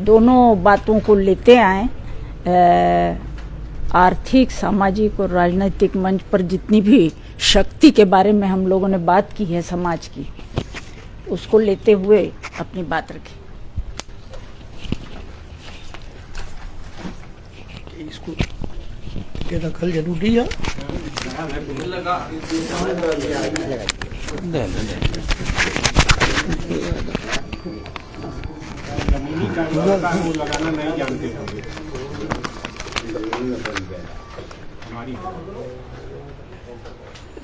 दोनों बातों को लेते आए। आर्थिक, सामाजिक और राजनीतिक मंच पर जितनी भी शक्ति के बारे में हम लोगों ने बात की है समाज की, उसको लेते हुए अपनी बात रखी। इसको ये दखल जरूरी है। लगाना नहीं जानते होंगे।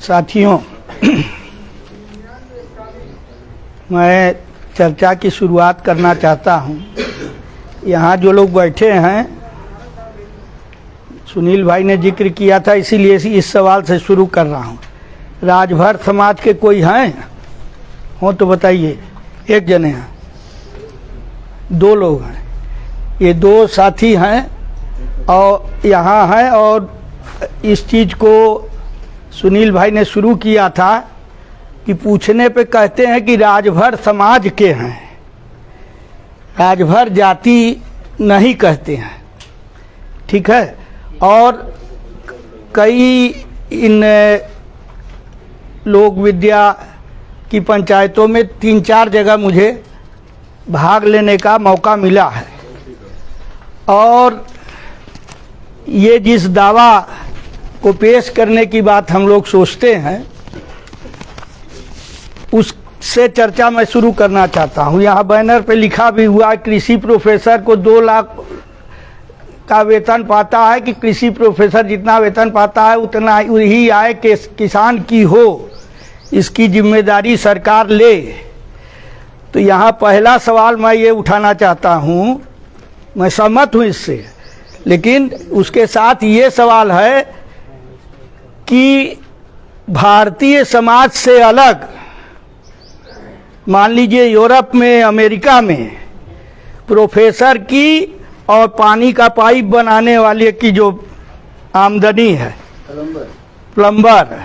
साथियों, मैं चर्चा की शुरुआत करना चाहता हूं। यहाँ जो लोग बैठे हैं, सुनील भाई ने जिक्र किया था, इसीलिए इस सवाल से शुरू कर रहा हूँ। राजभर समाज के कोई हैं? हो तो बताइए। एक जने हैं, दो लोग हैं, ये दो साथी हैं और यहाँ हैं। और इस चीज़ को सुनील भाई ने शुरू किया था कि पूछने पे कहते हैं कि राजभर समाज के हैं, राजभर जाति नहीं कहते हैं। ठीक है। और कई इन लोक विद्या की पंचायतों में 3-4 जगह मुझे भाग लेने का मौका मिला है। और ये जिस दावा को पेश करने की बात हम लोग सोचते हैं, उससे चर्चा मैं शुरू करना चाहता हूँ। यहाँ बैनर पे लिखा भी हुआ, कृषि प्रोफेसर को 2 लाख का वेतन पाता है, कि कृषि प्रोफेसर जितना वेतन पाता है उतना ही आय के किसान की हो, इसकी जिम्मेदारी सरकार ले। तो यहाँ पहला सवाल मैं ये उठाना चाहता हूँ, मैं सहमत हूँ इससे, लेकिन उसके साथ ये सवाल है कि भारतीय समाज से अलग, मान लीजिए यूरोप में, अमेरिका में प्रोफेसर की और पानी का पाइप बनाने वाले की जो आमदनी है, प्लम्बर,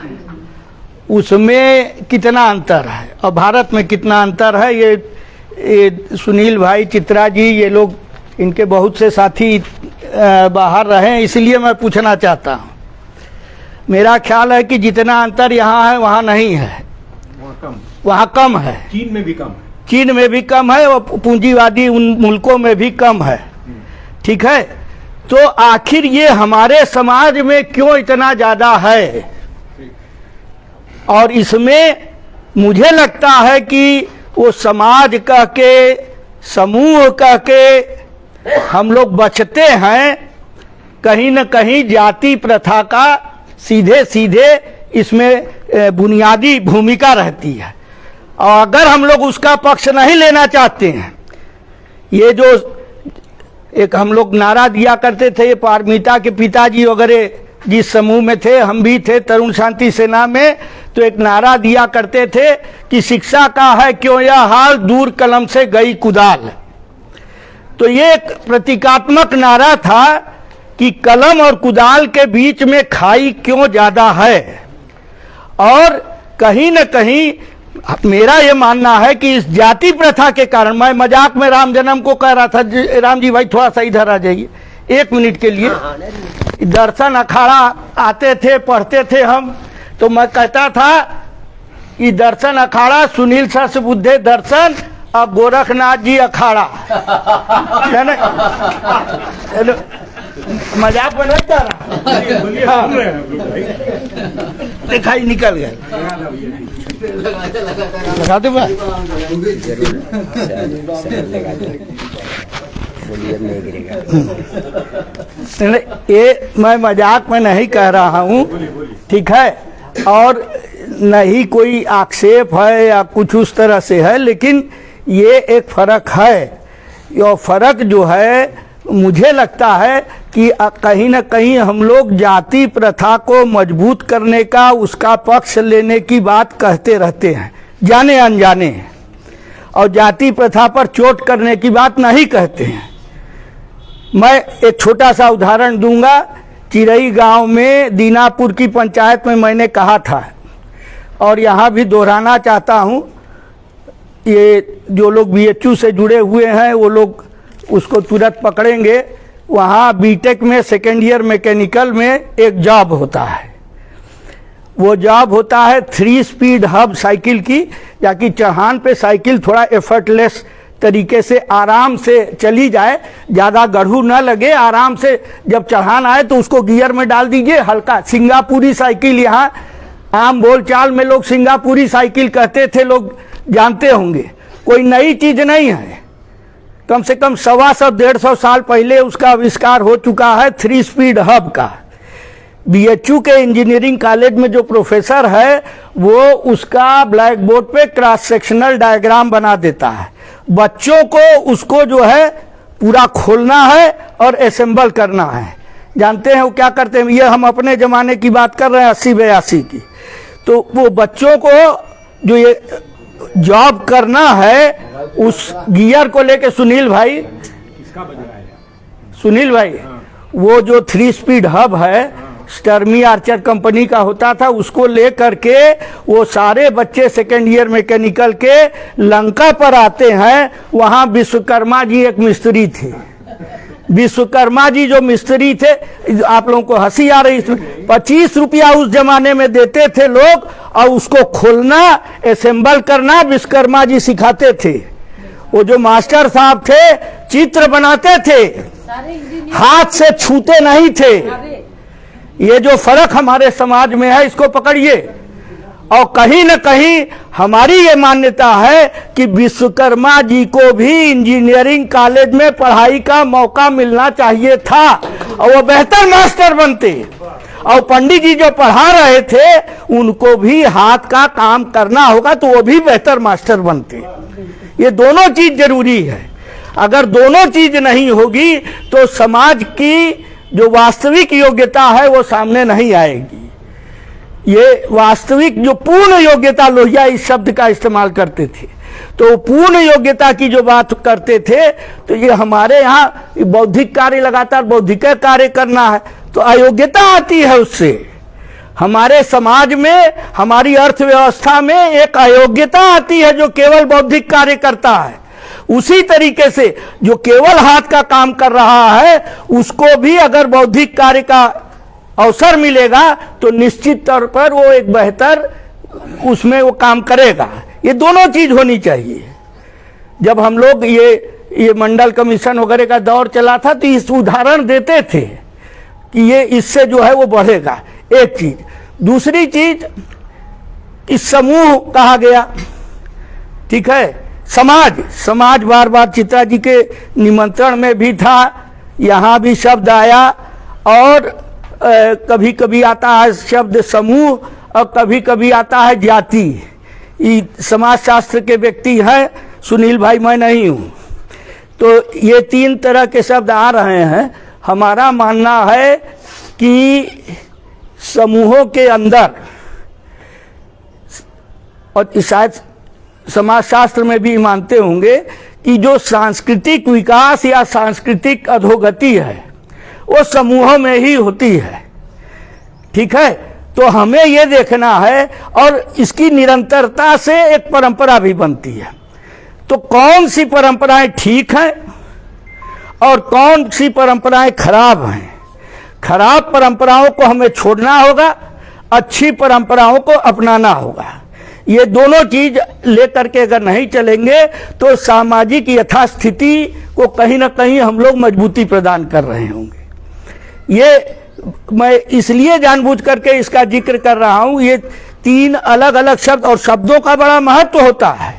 उसमें कितना अंतर है और भारत में कितना अंतर है, ये सुनील भाई, चित्रा जी, ये लोग, इनके बहुत से साथी बाहर रहे हैं, इसलिए मैं पूछना चाहता हूँ। मेरा ख्याल है कि जितना अंतर यहाँ है वहाँ नहीं है, वहाँ कम है। चीन में भी कम है। चीन में भी कम है और पूंजीवादी उन मुल्कों में भी कम है। ठीक है। तो आखिर ये हमारे समाज में क्यों इतना ज़्यादा है? और इसमें मुझे लगता है कि वो समाज कह के, समूह कह के हम लोग बचते हैं, कहीं न कहीं जाति प्रथा का सीधे सीधे इसमें बुनियादी भूमिका रहती है। और अगर हम लोग उसका पक्ष नहीं लेना चाहते हैं, ये जो एक हम लोग नारा दिया करते थे, ये पारमिता के पिताजी वगैरह जिस समूह में थे, हम भी थे तरुण शांति सेना में, तो एक नारा दिया करते थे कि शिक्षा का है क्यों यह हाल, दूर कलम से गई कुदाल। तो ये एक प्रतीकात्मक नारा था कि कलम और कुदाल के बीच में खाई क्यों ज़्यादा है। और कहीं न कहीं मेरा ये मानना है कि इस जाति प्रथा के कारण, मैं मजाक में राम जन्म को कह रहा था, राम जी भाई थोड़ा सा इधर आ जाइए 1 मिनट के लिए। दर्शन अखाड़ा आते थे, पढ़ते थे हम, तो मैं कहता था कि दर्शन अखाड़ा, सुनील सर से बुद्धे दर्शन, अब गोरखनाथ जी अखाड़ा। मजाक में नहीं कर रहा। हाँ। दिखाई निकल गया। लगा दे भाई। ये मैं मजाक में नहीं कह रहा हूँ। ठीक है। और नहीं कोई आक्षेप है या कुछ उस तरह से है, लेकिन ये एक फ़र्क है। ये फ़र्क जो है, मुझे लगता है कि कहीं न कहीं हम लोग जाति प्रथा को मजबूत करने का, उसका पक्ष लेने की बात कहते रहते हैं जाने अनजाने, और जाति प्रथा पर चोट करने की बात नहीं कहते हैं। मैं एक छोटा सा उदाहरण दूंगा। चिरई गांव में दीनापुर की पंचायत में मैंने कहा था, और यहाँ भी दोहराना चाहता हूँ, ये जो लोग BHU से जुड़े हुए हैं वो लोग उसको तुरंत पकड़ेंगे। वहाँ बीटेक में सेकेंड ईयर मैकेनिकल में एक जॉब होता है, वो जॉब होता है 3 स्पीड हब साइकिल की, जाकि चढ़ान पे साइकिल थोड़ा एफर्टलेस तरीके से आराम से चली जाए, ज़्यादा गढ़ू न लगे, आराम से जब चढ़ान आए तो उसको गियर में डाल दीजिए हल्का। सिंगापुरी साइकिल, यहाँ आम बोलचाल में लोग सिंगापुरी साइकिल कहते थे, लोग जानते होंगे, कोई नई चीज़ नहीं है। कम से कम 125-150 साल पहले उसका आविष्कार हो चुका है 3 स्पीड हब का। बीएचयू के इंजीनियरिंग कॉलेज में जो प्रोफेसर है वो उसका ब्लैक बोर्ड पे क्रॉस सेक्शनल डायग्राम बना देता है। बच्चों को उसको जो है पूरा खोलना है और असेंबल करना है। जानते हैं वो क्या करते हैं? ये हम अपने ज़माने की बात कर रहे हैं 80-82 की। तो वो बच्चों को जो ये जॉब करना है उस गियर को लेके, सुनील भाई, वो जो 3 स्पीड हब है स्टर्मी आर्चर कंपनी का होता था, उसको ले करके वो सारे बच्चे सेकेंड ईयर मैकेनिकल के लंका पर आते हैं। वहाँ विश्वकर्मा जी एक मिस्त्री थे। विश्वकर्मा जी जो मिस्त्री थे, आप लोगों को हंसी आ रही, 25 रुपया उस जमाने में देते थे लोग, और उसको खोलना असेंबल करना विश्वकर्मा जी सिखाते थे। वो जो मास्टर साहब थे चित्र बनाते थे, हाथ से छूते नहीं थे। ये जो फर्क हमारे समाज में है इसको पकड़िए। और कहीं न कहीं हमारी ये मान्यता है कि विश्वकर्मा जी को भी इंजीनियरिंग कॉलेज में पढ़ाई का मौका मिलना चाहिए था और वो बेहतर मास्टर बनते। और पंडित जी जो पढ़ा रहे थे उनको भी हाथ का काम करना होगा तो वो भी बेहतर मास्टर बनते। ये दोनों चीज जरूरी है। अगर दोनों चीज नहीं होगी तो समाज की जो वास्तविक योग्यता है वो सामने नहीं आएगी। ये वास्तविक जो पूर्ण योग्यता, लोहिया इस शब्द का इस्तेमाल करते थे, तो पूर्ण योग्यता की जो बात करते थे, तो ये हमारे यहाँ बौद्धिक कार्य, लगातार बौद्धिक कार्य करना है तो अयोग्यता आती है उससे। हमारे समाज में, हमारी अर्थव्यवस्था में एक अयोग्यता आती है जो केवल बौद्धिक कार्य करता है। उसी तरीके से जो केवल हाथ का काम कर रहा है उसको भी अगर बौद्धिक कार्य का अवसर मिलेगा तो निश्चित तौर पर वो एक बेहतर उसमें वो काम करेगा। ये दोनों चीज होनी चाहिए। जब हम लोग ये मंडल कमीशन वगैरह का दौर चला था तो इस उदाहरण देते थे कि ये इससे जो है वो बढ़ेगा। एक चीज। दूसरी चीज, इस समूह कहा गया, ठीक है, समाज बार बार चित्रा जी के निमंत्रण में भी था, यहाँ भी शब्द आया, और कभी कभी आता है शब्द समूह और कभी कभी आता है जाति। ये समाजशास्त्र के व्यक्ति हैं, सुनील भाई, मैं नहीं हूँ। तो ये 3 तरह के शब्द आ रहे हैं। हमारा मानना है कि समूहों के अंदर, और शायद समाजशास्त्र में भी मानते होंगे कि जो सांस्कृतिक विकास या सांस्कृतिक अधोगति है वो समूहों में ही होती है, ठीक है। तो हमें ये देखना है, और इसकी निरंतरता से एक परंपरा भी बनती है। तो कौन सी परंपराएं ठीक हैं और कौन सी परंपराएं खराब हैं। खराब परंपराओं को हमें छोड़ना होगा, अच्छी परंपराओं को अपनाना होगा। ये दोनों चीज लेकर के अगर नहीं चलेंगे तो सामाजिक यथास्थिति को कहीं ना कहीं हम लोग मजबूती प्रदान कर रहे होंगे। ये मैं इसलिए जानबूझ करके इसका जिक्र कर रहा हूँ। ये 3 अलग अलग शब्द, और शब्दों का बड़ा महत्व होता है।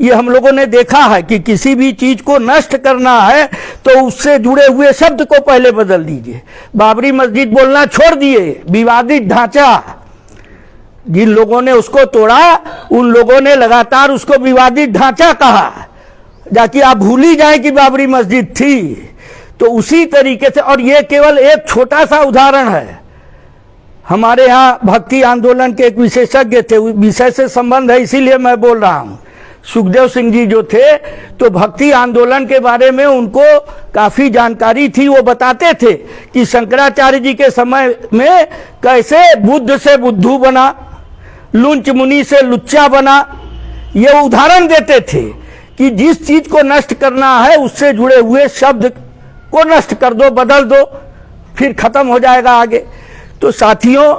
ये हम लोगों ने देखा है कि किसी भी चीज को नष्ट करना है तो उससे जुड़े हुए शब्द को पहले बदल दीजिए। बाबरी मस्जिद बोलना छोड़ दिए, विवादित ढांचा। जिन लोगों ने उसको तोड़ा उन लोगों ने लगातार उसको विवादित ढांचा कहा, जाकि आप भूल ही जाए कि बाबरी मस्जिद थी। तो उसी तरीके से, और ये केवल एक छोटा सा उदाहरण है। हमारे यहाँ भक्ति आंदोलन के एक विशेषज्ञ थे, विषय से संबंध है इसीलिए मैं बोल रहा हूँ। सुखदेव सिंह जी जो थे, तो भक्ति आंदोलन के बारे में उनको काफी जानकारी थी। वो बताते थे कि शंकराचार्य जी के समय में कैसे बुद्ध से बुद्धू बना, लुंच मुनि से लुच्चा बना। ये उदाहरण देते थे कि जिस चीज को नष्ट करना है उससे जुड़े हुए शब्द को नष्ट कर दो, बदल दो, फिर खत्म हो जाएगा आगे। तो साथियों,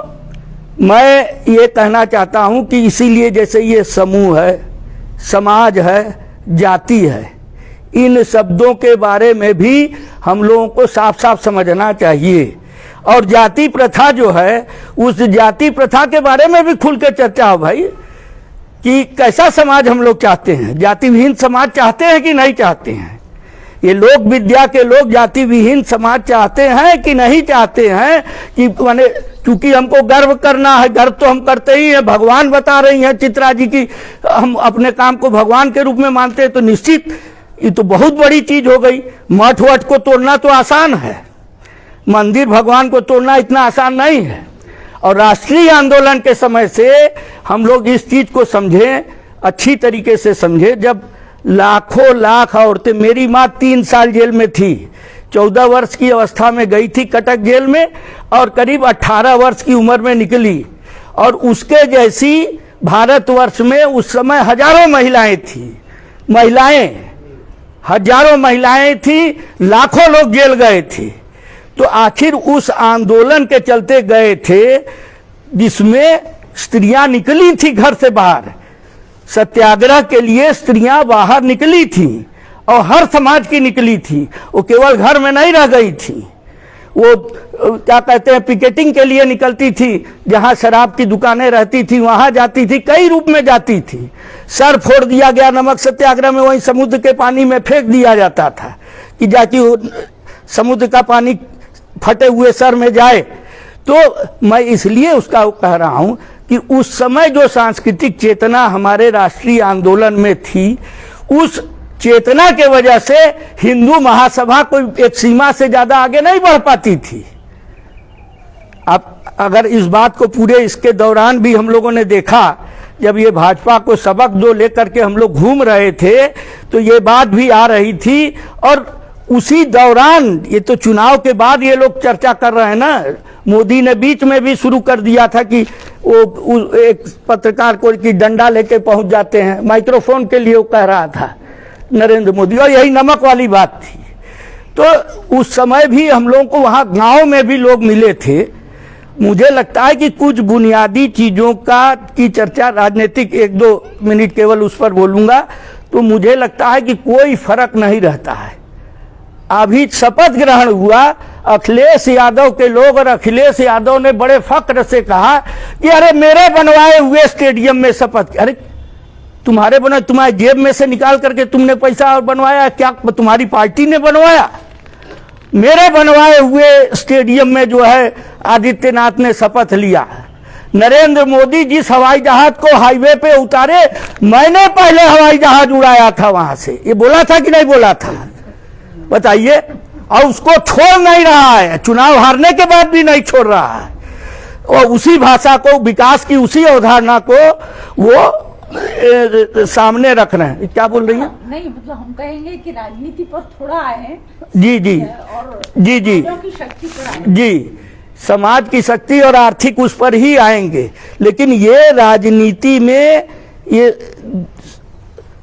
मैं ये कहना चाहता हूं कि इसीलिए जैसे ये समूह है, समाज है, जाति है, इन शब्दों के बारे में भी हम लोगों को साफ साफ समझना चाहिए। और जाति प्रथा जो है, उस जाति प्रथा के बारे में भी खुल के चर्चा हो भाई, कि कैसा समाज हम लोग चाहते हैं, जाति विहीन समाज चाहते हैं कि नहीं चाहते हैं। ये लोक विद्या के लोग जाति विहीन समाज चाहते हैं कि नहीं चाहते हैं, कि माने क्योंकि हमको गर्व करना है, गर्व तो हम करते ही हैं। भगवान बता रही हैं चित्रा जी की हम अपने काम को भगवान के रूप में मानते हैं, तो निश्चित ये तो बहुत बड़ी चीज हो गई। मठ वठ को तोड़ना तो आसान है, मंदिर भगवान को तोड़ना इतना आसान नहीं है। और राष्ट्रीय आंदोलन के समय से हम लोग इस चीज को समझें, अच्छी तरीके से समझें। जब लाखों लाख औरतें, मेरी माँ 3 साल जेल में थी, 14 वर्ष की अवस्था में गई थी कटक जेल में और करीब 18 वर्ष की उम्र में निकली। और उसके जैसी भारतवर्ष में उस समय हजारों महिलाएं थी, हजारों महिलाएं थी, लाखों लोग जेल गए थे। तो आखिर उस आंदोलन के चलते गए थे जिसमें स्त्रियां निकली थी घर से बाहर, सत्याग्रह के लिए स्त्रियां बाहर निकली थी और हर समाज की निकली थी। वो केवल घर में नहीं रह गई थी, वो क्या कहते हैं पिकेटिंग के लिए निकलती थी, जहां शराब की दुकानें रहती थी वहां जाती थी, कई रूप में जाती थी। सर फोड़ दिया गया नमक सत्याग्रह में, वहीं समुद्र के पानी में फेंक दिया जाता था कि जाके समुद्र का पानी फटे हुए सर में जाए। तो मैं इसलिए उसका कह रहा हूं कि उस समय जो सांस्कृतिक चेतना हमारे राष्ट्रीय आंदोलन में थी, उस चेतना के वजह से हिंदू महासभा कोई एक सीमा से ज्यादा आगे नहीं बढ़ पाती थी। आप अगर इस बात को पूरे इसके दौरान भी हम लोगों ने देखा, जब ये भाजपा को सबक दो लेकर के हम लोग घूम रहे थे, तो ये बात भी आ रही थी। और उसी दौरान, ये तो चुनाव के बाद ये लोग चर्चा कर रहे हैं ना, मोदी ने बीच में भी शुरू कर दिया था कि वो एक पत्रकार को की डंडा लेके पहुंच जाते हैं, माइक्रोफोन के लिए वो कह रहा था नरेंद्र मोदी, और यही नमक वाली बात थी। तो उस समय भी हम लोगों को वहां गांव में भी लोग मिले थे। मुझे लगता है कि कुछ बुनियादी चीजों की चर्चा, राजनीतिक 1-2 मिनट केवल उस पर बोलूंगा, तो मुझे लगता है कि कोई फर्क नहीं रहता है। अभी शपथ ग्रहण हुआ, अखिलेश यादव के लोग, और अखिलेश यादव ने बड़े फक्र से कहा कि अरे मेरे बनवाए हुए स्टेडियम में शपथ। अरे तुम्हारे बना, तुम्हारे जेब में से निकाल करके तुमने पैसा और बनवाया क्या? तुम्हारी पार्टी ने बनवाया? मेरे बनवाए हुए स्टेडियम में जो है आदित्यनाथ ने शपथ लिया। नरेंद्र मोदी जिस हवाई जहाज को हाईवे पे उतारे, मैंने पहले हवाई जहाज उड़ाया था वहां से, ये बोला था कि नहीं बोला था? बताइए। और उसको छोड़ नहीं रहा है, चुनाव हारने के बाद भी नहीं छोड़ रहा है। और उसी भाषा को, विकास की उसी अवधारणा को वो सामने रख रहे हैं। क्या बोल रही है? नहीं, मतलब हम कहेंगे कि राजनीति पर थोड़ा आए। जी जी और जी जी की शक्ति पर आए। जी, समाज की शक्ति और आर्थिक उस पर ही आएंगे। लेकिन ये राजनीति में ये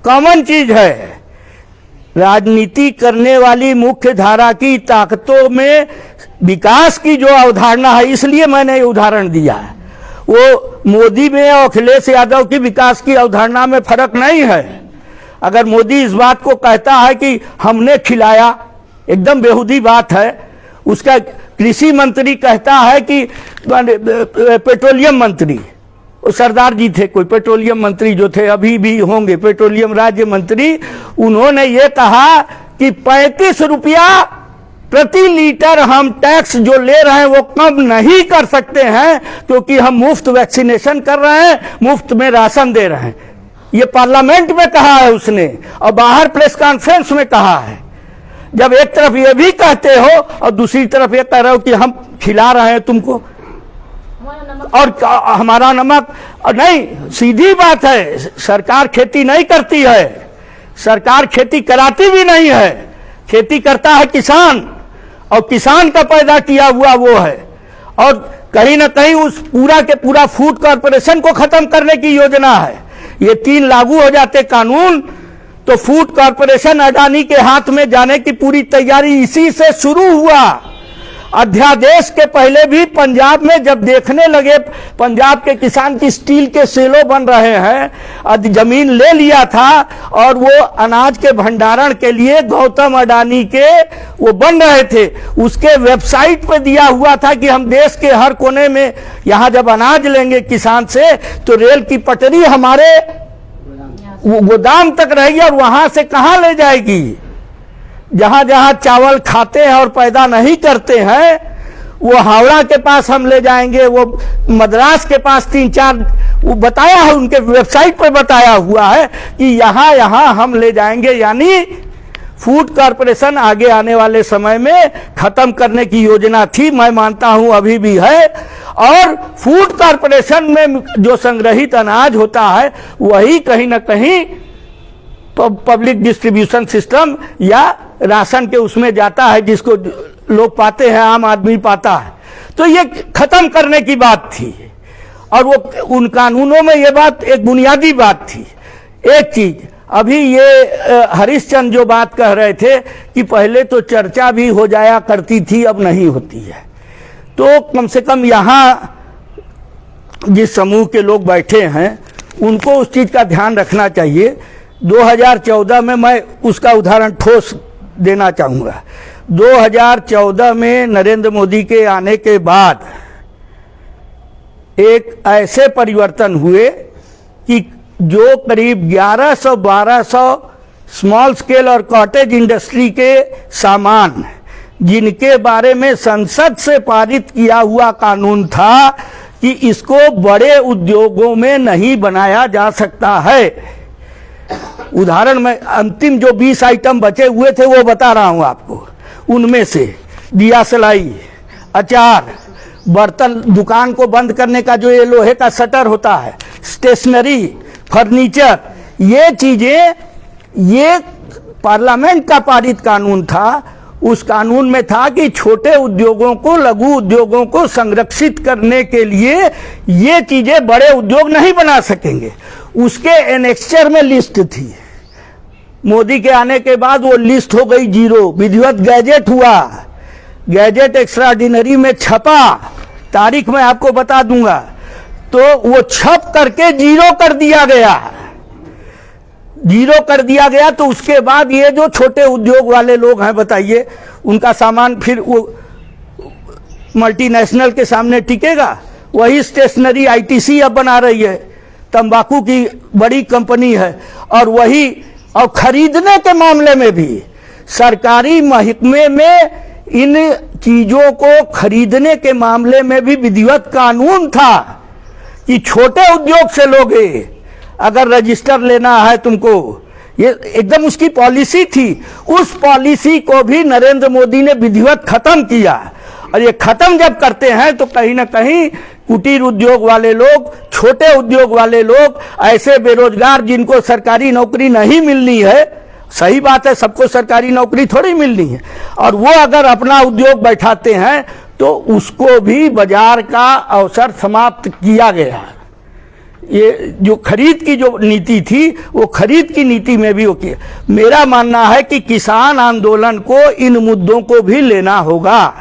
कॉमन चीज है। राजनीति करने वाली मुख्य धारा की ताकतों में विकास की जो अवधारणा है, इसलिए मैंने ये उदाहरण दिया है। वो मोदी में और अखिलेश यादव की विकास की अवधारणा में फर्क नहीं है। अगर मोदी इस बात को कहता है कि हमने खिलाया, एकदम बेहूदी बात है। उसका कृषि मंत्री कहता है कि पेट्रोलियम मंत्री, सरदार जी थे कोई पेट्रोलियम मंत्री जो थे, अभी भी होंगे पेट्रोलियम राज्य मंत्री, उन्होंने ये कहा कि 35 रुपया प्रति लीटर हम टैक्स जो ले रहे हैं वो कम नहीं कर सकते हैं, क्योंकि हम मुफ्त वैक्सीनेशन कर रहे हैं, मुफ्त में राशन दे रहे हैं। ये पार्लियामेंट में कहा है उसने, और बाहर प्रेस कॉन्फ्रेंस में कहा है। जब एक तरफ ये भी कहते हो और दूसरी तरफ ये कह रहे हो कि हम खिला रहे हैं तुमको, और हमारा नमक, और नहीं, सीधी बात है, सरकार खेती नहीं करती है, सरकार खेती कराती भी नहीं है। खेती करता है किसान, और किसान का पैदा किया हुआ वो है। और कहीं ना कहीं उस पूरा के पूरा फूड कॉर्पोरेशन को खत्म करने की योजना है। ये 3 लागू हो जाते कानून तो फूड कॉरपोरेशन अडानी के हाथ में जाने की पूरी तैयारी इसी से शुरू हुआ। अध्यादेश के पहले भी पंजाब में जब देखने लगे पंजाब के किसान की स्टील के सेलो बन रहे हैं, जमीन ले लिया था और वो अनाज के भंडारण के लिए गौतम अडानी के वो बन रहे थे। उसके वेबसाइट पे दिया हुआ था कि हम देश के हर कोने में यहां जब अनाज लेंगे किसान से तो रेल की पटरी हमारे गोदाम तक रहेगी और वहां से कहां ले जाएगी। जहां जहां चावल खाते हैं और पैदा नहीं करते हैं वो हावड़ा के पास हम ले जाएंगे, वो मद्रास के पास 3-4 वो बताया है, उनके वेबसाइट पर बताया हुआ है कि यहां यहां हम ले जाएंगे। यानी फूड कॉरपोरेशन आगे आने वाले समय में खत्म करने की योजना थी, मैं मानता हूं अभी भी है। और फूड कॉरपोरेशन में जो संग्रहित अनाज होता है वही कहीं ना कहीं पब्लिक डिस्ट्रीब्यूशन सिस्टम या राशन के उसमें जाता है, जिसको लोग पाते हैं, आम आदमी पाता है। तो ये खत्म करने की बात थी और वो उन कानूनों में ये बात एक बुनियादी बात थी। एक चीज अभी ये हरिश्चंद्र जो बात कह रहे थे कि पहले तो चर्चा भी हो जाया करती थी, अब नहीं होती है। तो कम से कम यहाँ जिस समूह के लोग बैठे हैं उनको उस चीज का ध्यान रखना चाहिए। 2014 में मैं उसका उदाहरण ठोस देना चाहूँगा। 2014 में नरेंद्र मोदी के आने के बाद एक ऐसे परिवर्तन हुए कि जो करीब 1100-1200 स्मॉल स्केल और कॉटेज इंडस्ट्री के सामान, जिनके बारे में संसद से पारित किया हुआ कानून था कि इसको बड़े उद्योगों में नहीं बनाया जा सकता है। उदाहरण में अंतिम जो 20 आइटम बचे हुए थे वो बता रहा हूं आपको। उनमें से दिया सलाई, अचार, बर्तन, दुकान को बंद करने का जो ये लोहे का शटर होता है, स्टेशनरी, फर्नीचर, ये चीजें, ये पार्लियामेंट का पारित कानून था। उस कानून में था कि छोटे उद्योगों को, लघु उद्योगों को संरक्षित करने के लिए ये चीजें बड़े उद्योग नहीं बना सकेंगे। उसके एनेक्चर में लिस्ट थी। मोदी के आने के बाद वो लिस्ट हो गई जीरो। विधिवत गैजेट हुआ, गैजेट एक्स्ट्राऑर्डिनरी में छपा, तारीख मैं आपको बता दूंगा। तो वो छप करके जीरो कर दिया गया, जीरो कर दिया गया। तो उसके बाद ये जो छोटे उद्योग वाले लोग हैं, बताइए उनका सामान फिर वो मल्टीनेशनल के सामने टिकेगा? वही स्टेशनरी आईटीसी अब बना रही है, तंबाकू की बड़ी कंपनी है। और वही, और खरीदने के मामले में भी सरकारी महकमे में इन चीजों को खरीदने के मामले में भी विधिवत कानून था कि छोटे उद्योग से लोगे, अगर रजिस्टर लेना है तुमको, ये एकदम उसकी पॉलिसी थी। उस पॉलिसी को भी नरेंद्र मोदी ने विधिवत खत्म किया। और ये खत्म जब करते हैं तो कहीं ना कहीं कुटीर उद्योग वाले लोग, छोटे उद्योग वाले लोग, ऐसे बेरोजगार जिनको सरकारी नौकरी नहीं मिलनी है, सही बात है, सबको सरकारी नौकरी थोड़ी मिलनी है, और वो अगर अपना उद्योग बैठाते हैं तो उसको भी बाजार का अवसर समाप्त किया गया। ये जो खरीद की जो नीति थी, वो खरीद की नीति में भी वो किया। मेरा मानना है कि किसान आंदोलन को इन मुद्दों को भी लेना होगा।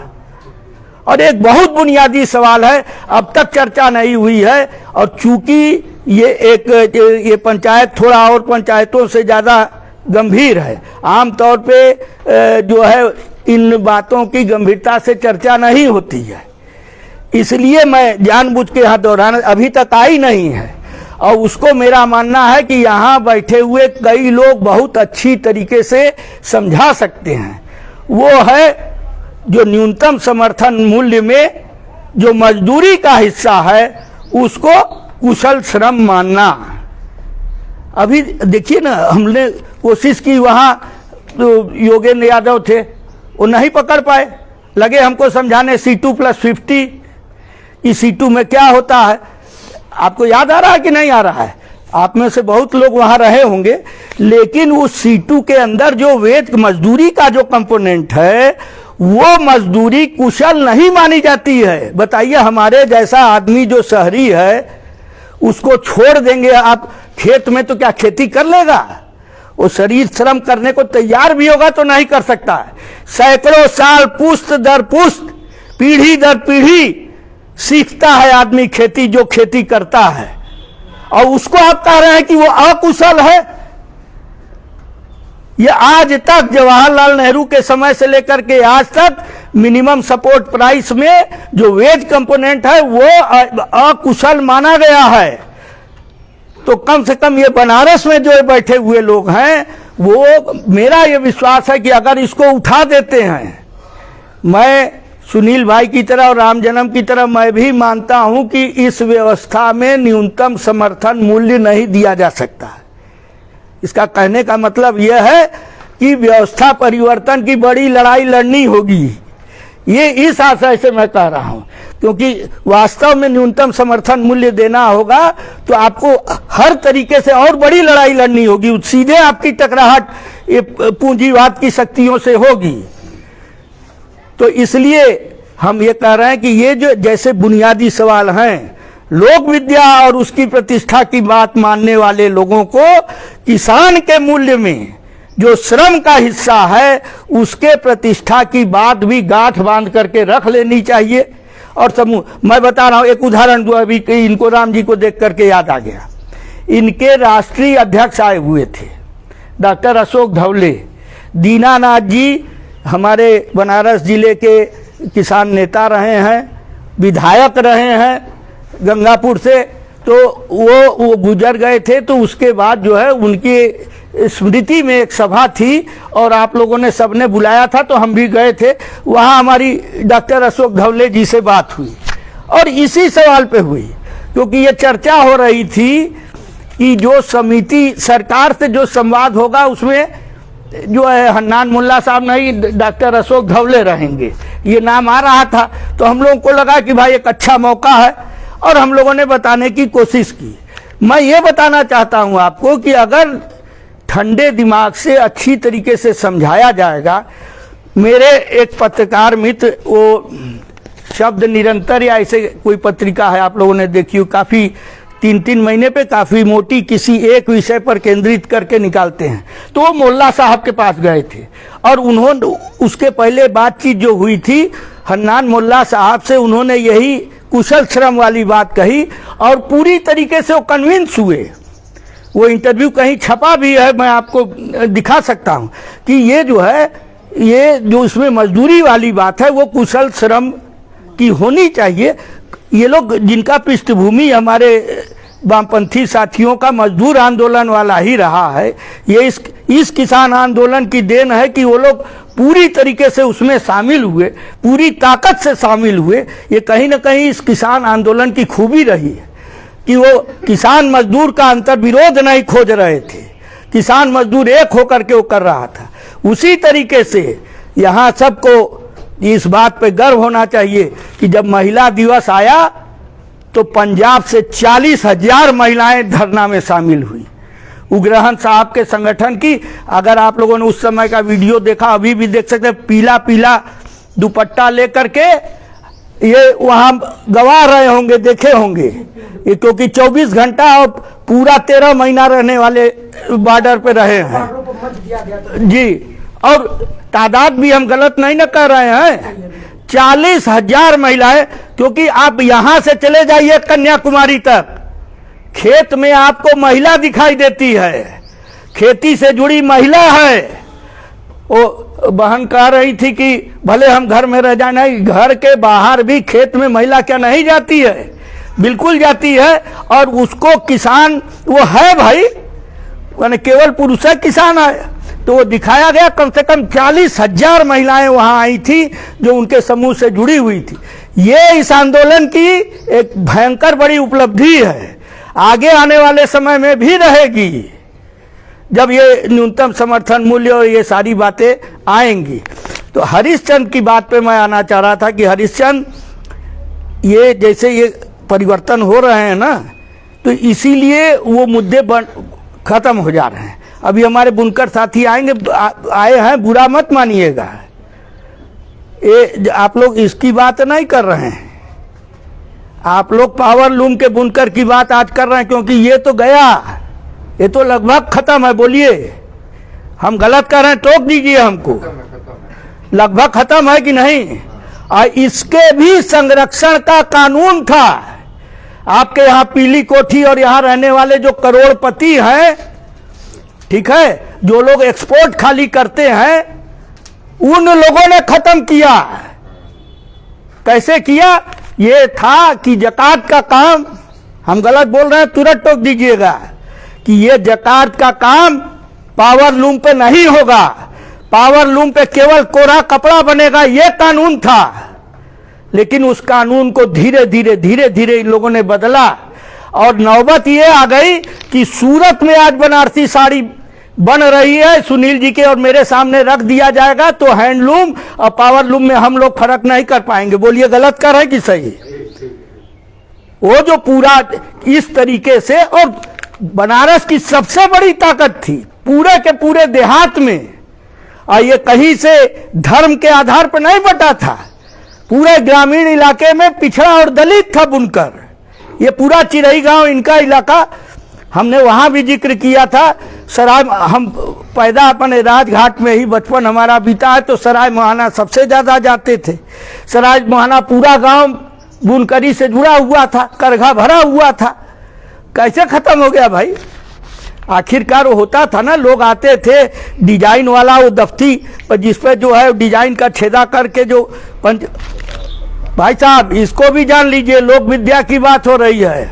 और एक बहुत बुनियादी सवाल है, अब तक चर्चा नहीं हुई है, और चूंकि ये पंचायत थोड़ा और पंचायतों से ज़्यादा गंभीर है, आमतौर पे जो है इन बातों की गंभीरता से चर्चा नहीं होती है, इसलिए मैं जानबूझ के यहाँ दोहराना, अभी तक आई नहीं है। और उसको मेरा मानना है कि यहाँ बैठे हुए कई लोग बहुत अच्छी तरीके से समझा सकते हैं। वो है जो न्यूनतम समर्थन मूल्य में जो मजदूरी का हिस्सा है उसको कुशल श्रम मानना। अभी देखिए ना, हमने कोशिश की, वहाँ तो योगेंद्र यादव थे, वो नहीं पकड़ पाए, लगे हमको समझाने C2+50 कि C2 में क्या होता है। आपको याद आ रहा है कि नहीं आ रहा है? आप में से बहुत लोग वहाँ रहे होंगे। लेकिन उस C2 के अंदर जो वेतन मजदूरी का जो कंपोनेंट है, वो मजदूरी कुशल नहीं मानी जाती है। बताइए, हमारे जैसा आदमी जो शहरी है उसको छोड़ देंगे आप खेत में तो क्या खेती कर लेगा? वो शरीर श्रम करने को तैयार भी होगा तो नहीं कर सकता है। सैकड़ों साल पुश्त दर पुश्त, पीढ़ी दर पीढ़ी सीखता है आदमी खेती, जो खेती करता है, और उसको आप कह रहे हैं कि वो अकुशल है। ये आज तक जवाहरलाल नेहरू के समय से लेकर के आज तक मिनिमम सपोर्ट प्राइस में जो वेज कंपोनेंट है वो अकुशल माना गया है। तो कम से कम ये बनारस में जो बैठे हुए लोग हैं, वो मेरा ये विश्वास है कि अगर इसको उठा देते हैं, मैं सुनील भाई की तरह और राम जन्म की तरह मैं भी मानता हूं कि इस व्यवस्था में न्यूनतम समर्थन मूल्य नहीं दिया जा सकता है। इसका कहने का मतलब यह है कि व्यवस्था परिवर्तन की बड़ी लड़ाई लड़नी होगी, ये इस आशय से मैं कह रहा हूं, क्योंकि वास्तव में न्यूनतम समर्थन मूल्य देना होगा तो आपको हर तरीके से और बड़ी लड़ाई लड़नी होगी। सीधे आपकी टकराहट ये पूंजीवाद की शक्तियों से होगी। तो इसलिए हम ये कह रहे हैं कि ये जो जैसे बुनियादी सवाल हैं, लोक विद्या और उसकी प्रतिष्ठा की बात मानने वाले लोगों को किसान के मूल्य में जो श्रम का हिस्सा है उसके प्रतिष्ठा की बात भी गांठ बांध करके रख लेनी चाहिए। और समूह, मैं बता रहा हूं एक उदाहरण जो अभी इनको राम जी को देख करके याद आ गया। इनके राष्ट्रीय अध्यक्ष आए हुए थे डॉक्टर अशोक धवले। दीनानाथ जी हमारे बनारस जिले के किसान नेता रहे हैं, विधायक रहे हैं गंगापुर से, तो वो गुजर गए थे। तो उसके बाद जो है उनकी स्मृति में एक सभा थी और आप लोगों ने सबने बुलाया था, तो हम भी गए थे। वहाँ हमारी डॉक्टर अशोक धवले जी से बात हुई और इसी सवाल पे हुई, क्योंकि ये चर्चा हो रही थी कि जो समिति सरकार से जो संवाद होगा उसमें जो है हन्नान मुल्ला साहब नहीं, डॉक्टर अशोक धवले रहेंगे, ये नाम आ रहा था। तो हम लोगों को लगा कि भाई एक अच्छा मौका है और हम लोगों ने बताने की कोशिश की। मैं ये बताना चाहता हूं आपको कि अगर ठंडे दिमाग से अच्छी तरीके से समझाया जाएगा, मेरे एक पत्रकार मित्र, वो शब्द निरंतर या ऐसे कोई पत्रिका है आप लोगों ने देखी हो, काफ़ी 3-3 महीने पे काफ़ी मोटी किसी एक विषय पर केंद्रित करके निकालते हैं। तो वो मोल्ला साहब के पास गए थे और उन्होंने उसके पहले बातचीत जो हुई थी हन्नान मुल्ला साहब से, उन्होंने यही कुशल श्रम वाली बात कही और पूरी तरीके से वो कन्विंस हुए। वो इंटरव्यू कहीं छपा भी है, मैं आपको दिखा सकता हूँ कि ये जो है, ये जो इसमें मजदूरी वाली बात है वो कुशल श्रम की होनी चाहिए। ये लोग जिनका पृष्ठभूमि हमारे वामपंथी साथियों का मजदूर आंदोलन वाला ही रहा है, ये इस किसान आंदोलन की देन है कि वो लोग पूरी तरीके से उसमें शामिल हुए, पूरी ताकत से शामिल हुए। ये कहीं ना कहीं इस किसान आंदोलन की खूबी रही है कि वो किसान मजदूर का अंतर्विरोध नहीं खोज रहे थे, किसान मजदूर एक होकर के वो कर रहा था। उसी तरीके से यहाँ सबको इस बात पे गर्व होना चाहिए कि जब महिला दिवस आया तो पंजाब से 40,000 महिलाएं धरना में शामिल हुई। उग्रहन साहब के संगठन की, अगर आप लोगों ने उस समय का वीडियो देखा, अभी भी देख सकते हैं, पीला पीला दुपट्टा लेकर के ये वहां गवा रहे होंगे, देखे होंगे, ये क्योंकि 24 घंटा और पूरा 13 महीना रहने वाले बॉर्डर पे रहे हैं जी। और तादाद भी हम गलत नहीं न कर रहे हैं, 40,000 महिलाएं, क्योंकि आप यहां से चले जाइए कन्याकुमारी तक, खेत में आपको महिला दिखाई देती है, खेती से जुड़ी महिला है। वो बहन कह रही थी कि भले हम घर में रह जाए, नहीं, घर के बाहर भी खेत में महिला क्या नहीं जाती है, बिल्कुल जाती है। और उसको किसान वो है भाई, यानी केवल पुरुष किसान है। तो वो दिखाया गया, कम से कम 40,000 महिलाएं वहां आई थी जो उनके समूह से जुड़ी हुई थी। ये इस आंदोलन की एक भयंकर बड़ी उपलब्धि है, आगे आने वाले समय में भी रहेगी जब ये न्यूनतम समर्थन मूल्य और ये सारी बातें आएंगी। तो हरिश्चंद्र की बात पे मैं आना चाह रहा था कि हरिश्चंद्र, ये जैसे ये परिवर्तन हो रहे हैं ना, तो इसीलिए वो मुद्दे खत्म हो जा रहे हैं। अभी हमारे बुनकर साथी आएंगे, आए हैं, बुरा मत मानिएगा, ये आप लोग इसकी बात नहीं कर रहे हैं, आप लोग पावर लूम के बुनकर की बात आज कर रहे हैं, क्योंकि ये तो गया, ये तो लगभग खत्म है। बोलिए हम गलत कर रहे हैं, टोक दीजिए हमको। लगभग खत्म है कि नहीं? और इसके भी संरक्षण का कानून था। आपके यहाँ पीली कोठी और यहाँ रहने वाले जो करोड़पति हैं, ठीक है, जो लोग एक्सपोर्ट खाली करते हैं, उन लोगों ने खत्म किया। कैसे किया? ये था कि जकात का काम, हम गलत बोल रहे हैं तुरंत टोक दीजिएगा, कि ये जकात का काम पावर लूम पे नहीं होगा, पावर लूम पे केवल कोरा कपड़ा बनेगा, ये कानून था। लेकिन उस कानून को धीरे धीरे इन लोगों ने बदला और नौबत ये आ गई कि सूरत में आज बनारसी साड़ी बन रही है, सुनील जी के और मेरे सामने रख दिया जाएगा तो हैंडलूम और पावर लूम में हम लोग फर्क नहीं कर पाएंगे। बोलिए गलत कर रहे हैं कि सही? वो जो पूरा इस तरीके से, और बनारस की सबसे बड़ी ताकत थी पूरे के पूरे देहात में, और ये कहीं से धर्म के आधार पर नहीं बटा था। पूरे ग्रामीण इलाके में पिछड़ा और दलित था बुनकर। ये पूरा चिरई गांव इनका इलाका, हमने वहां भी जिक्र किया था। सराय, हम पैदा अपने राजघाट में ही बचपन हमारा बीता है, तो सराय मोहाना सबसे ज्यादा जाते थे। सराय मोहाना पूरा गांव बुनकरी से जुड़ा हुआ था, करघा भरा हुआ था। कैसे खत्म हो गया भाई? आखिरकार होता था ना, लोग आते थे डिजाइन वाला, वो दफ्ती पर जिसपे जो है डिजाइन का छेदा करके जो पंच। भाई साहब इसको भी जान लीजिए, लोक विद्या की बात हो रही है।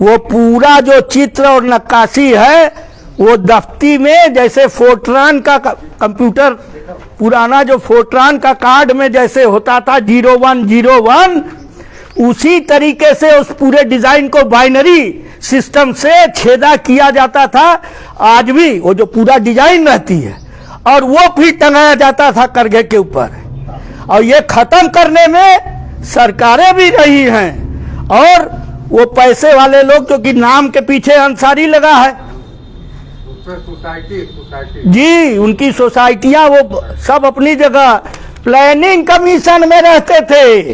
वो पूरा जो चित्र और नक्काशी है वो दफ्ती में, जैसे फोर्ट्रान का कंप्यूटर, पुराना जो फोर्ट्रान का कार्ड में जैसे होता था 0101, उसी तरीके से उस पूरे डिजाइन को बाइनरी सिस्टम से छेदा किया जाता था। आज भी वो जो पूरा डिजाइन रहती है और वो भी टंगाया जाता था करघे के ऊपर। और ये खत्म करने में सरकारें भी रही हैं और वो पैसे वाले लोग, क्योंकि नाम के पीछे अंसारी लगा है सोसाइटी जी, उनकी सोसाइटियां वो सब अपनी जगह। प्लानिंग कमीशन में रहते थे,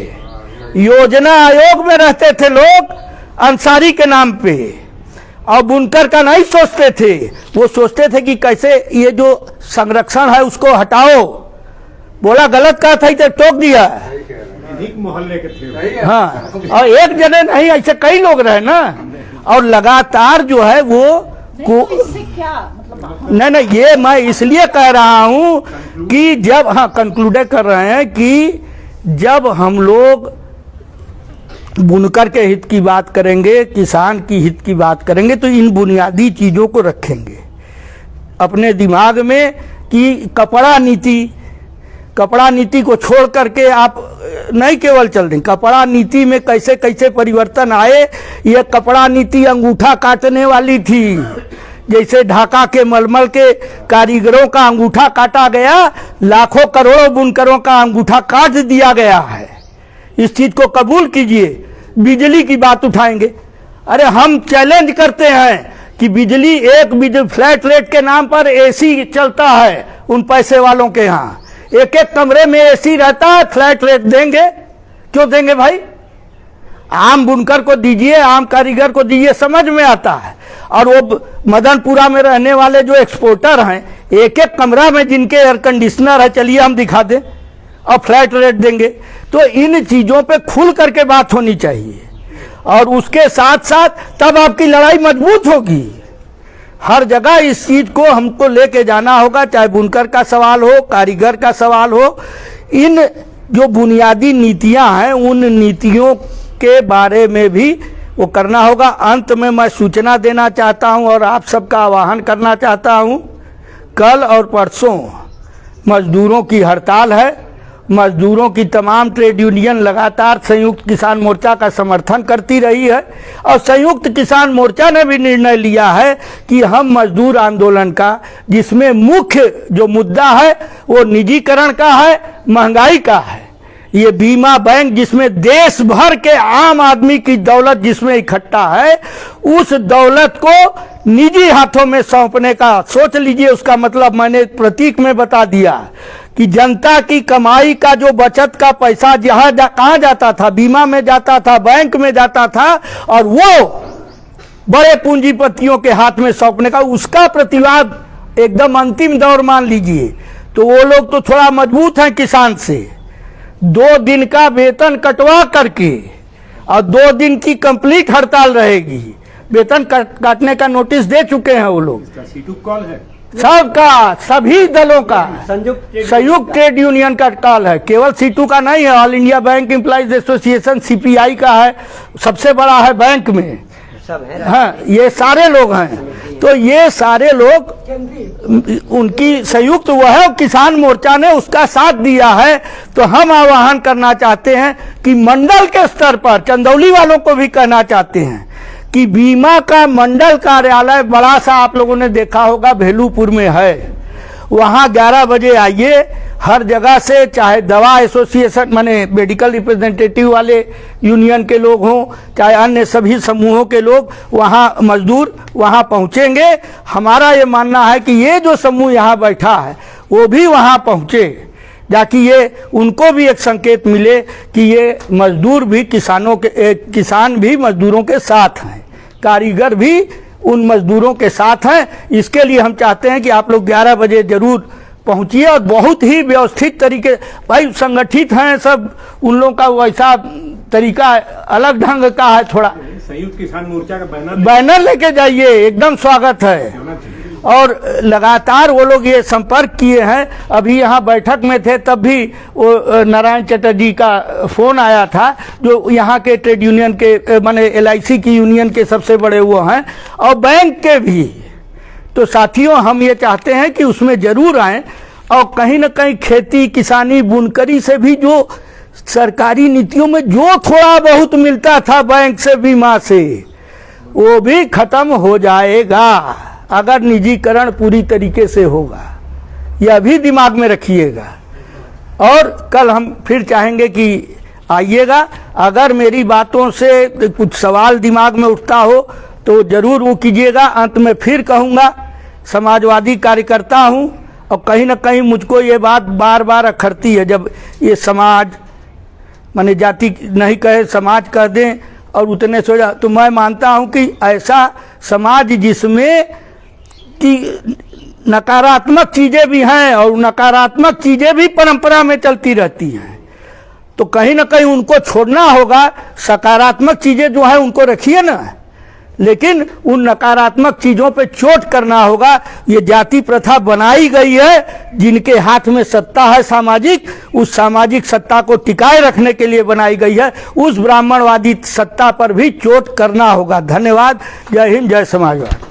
योजना आयोग में रहते थे लोग अंसारी के नाम पे, और बुनकर का नहीं सोचते थे। वो सोचते थे कि कैसे ये जो संरक्षण है उसको हटाओ। बोला गलत कहा था तो टोक दिया। मोहल्ले के थे। हाँ, और एक जने नहीं, ऐसे कई लोग रहे ना, और लगातार जो है वो इससे क्या मतलब? नहीं, ये मैं इसलिए कह रहा हूं कि जब, हाँ कंक्लूड कर रहे हैं कि जब हम लोग बुनकर के हित की बात करेंगे, किसान की हित की बात करेंगे, तो इन बुनियादी चीज़ों को रखेंगे अपने दिमाग में कि कपड़ा नीति को छोड़ करके आप नहीं केवल चल रही, कपड़ा नीति में कैसे कैसे परिवर्तन आए। ये कपड़ा नीति अंगूठा काटने वाली थी, जैसे ढाका के मलमल के कारीगरों का अंगूठा काटा गया, लाखों करोड़ों बुनकरों का अंगूठा काट दिया गया है। इस चीज को कबूल कीजिए। बिजली की बात उठाएंगे, अरे हम चैलेंज करते हैं कि बिजली फ्लैट रेट के नाम पर एसी चलता है उन पैसे वालों के यहाँ, एक कमरे में एसी रहता है, फ्लैट रेट देंगे? क्यों देंगे भाई? आम बुनकर को दीजिए, आम कारीगर को दीजिए, समझ में आता है। और वो मदनपुरा में रहने वाले जो एक्सपोर्टर हैं, एक कमरा में जिनके एयर कंडीशनर है, चलिए हम दिखा दें, और फ्लैट रेट देंगे। तो इन चीजों पे खुल करके बात होनी चाहिए, और उसके साथ साथ तब आपकी लड़ाई मजबूत होगी। हर जगह इस चीज को हमको लेके जाना होगा, चाहे बुनकर का सवाल हो, कारीगर का सवाल हो। इन जो बुनियादी नीतियां हैं, उन नीतियों के बारे में भी वो करना होगा। अंत में मैं सूचना देना चाहता हूं और आप सबका आह्वान करना चाहता हूं, कल और परसों मजदूरों की हड़ताल है। मजदूरों की तमाम ट्रेड यूनियन लगातार संयुक्त किसान मोर्चा का समर्थन करती रही है, और संयुक्त किसान मोर्चा ने भी निर्णय लिया है कि हम मजदूर आंदोलन का, जिसमें मुख्य जो मुद्दा है वो निजीकरण का है, महंगाई का है, ये बीमा बैंक जिसमें देश भर के आम आदमी की दौलत जिसमें इकट्ठा है, उस दौलत को निजी हाथों में सौंपने का सोच लीजिए। उसका मतलब मैंने प्रतीक में बता दिया कि जनता की कमाई का जो बचत का पैसा कहाँ जाता था, बीमा में जाता था, बैंक में जाता था, और वो बड़े पूंजीपतियों के हाथ में सौंपने का, उसका प्रतिवाद एकदम अंतिम दौर मान लीजिए, तो वो लोग तो थोड़ा मजबूत हैं किसान से, 2 दिन का वेतन कटवा करके और 2 दिन की कंप्लीट हड़ताल रहेगी, वेतन काटने का नोटिस दे चुके हैं वो लोग। इसका सीटू कॉल है, सबका, सभी दलों का संयुक्त ट्रेड यूनियन का कॉल है, केवल सीटू का नहीं है, all India bank employees association CPI का है, सबसे बड़ा है बैंक में, हाँ ये सारे लोग हैं। तो ये सारे लोग उनकी संयुक्त वो है, किसान मोर्चा ने उसका साथ दिया है। तो हम आह्वान करना चाहते हैं कि मंडल के स्तर पर चंदौली वालों को भी कहना चाहते हैं कि बीमा का मंडल कार्यालय बड़ा सा आप लोगों ने देखा होगा भेलूपुर में है, वहाँ 11 बजे आइए, हर जगह से, चाहे दवा एसोसिएशन माने मेडिकल रिप्रेजेंटेटिव वाले यूनियन के लोग हों, चाहे अन्य सभी समूहों के लोग, वहाँ मजदूर वहाँ पहुँचेंगे। हमारा ये मानना है कि ये जो समूह यहाँ बैठा है वो भी वहाँ पहुँचे, ताकि ये उनको भी एक संकेत मिले कि ये मजदूर भी किसान भी मजदूरों के साथ हैं, कारीगर भी उन मजदूरों के साथ हैं। इसके लिए हम चाहते हैं कि आप लोग 11 बजे जरूर पहुंचिए और बहुत ही व्यवस्थित तरीके, भाई संगठित हैं सब, उन लोगों का वैसा तरीका अलग ढंग का है थोड़ा। संयुक्त किसान मोर्चा का बैनर लेके जाइए, एकदम स्वागत है। और लगातार वो लोग ये संपर्क किए हैं, अभी यहाँ बैठक में थे तब भी वो नारायण चटर्जी का फोन आया था, जो यहाँ के ट्रेड यूनियन के माने LIC की यूनियन के सबसे बड़े वो हैं, और बैंक के भी। तो साथियों, हम ये चाहते हैं कि उसमें जरूर आएँ, और कहीं ना कहीं खेती किसानी बुनकरी से भी जो सरकारी नीतियों में जो थोड़ा बहुत मिलता था बैंक से बीमा से, वो भी खत्म हो जाएगा अगर निजीकरण पूरी तरीके से होगा। यह भी दिमाग में रखिएगा। और कल हम फिर चाहेंगे कि आइएगा, अगर मेरी बातों से कुछ सवाल दिमाग में उठता हो तो जरूर वो कीजिएगा। अंत में फिर कहूँगा, समाजवादी कार्यकर्ता हूँ, और कहीं ना कहीं मुझको ये बात बार बार अखरती है, जब ये समाज माने जाति नहीं कहे समाज कह दें और उतने से जा, तो मैं मानता हूँ कि ऐसा समाज जिसमें कि नकारात्मक चीज़ें भी हैं और नकारात्मक चीज़ें भी परंपरा में चलती रहती हैं, तो कहीं ना कहीं उनको छोड़ना होगा। सकारात्मक चीज़ें जो हैं उनको रखिए ना, लेकिन उन नकारात्मक चीज़ों पे चोट करना होगा। ये जाति प्रथा बनाई गई है, जिनके हाथ में सत्ता है सामाजिक, उस सामाजिक सत्ता को टिकाए रखने के लिए बनाई गई है, उस ब्राह्मणवादी सत्ता पर भी चोट करना होगा। धन्यवाद। जय हिंद, जय समाजवाद।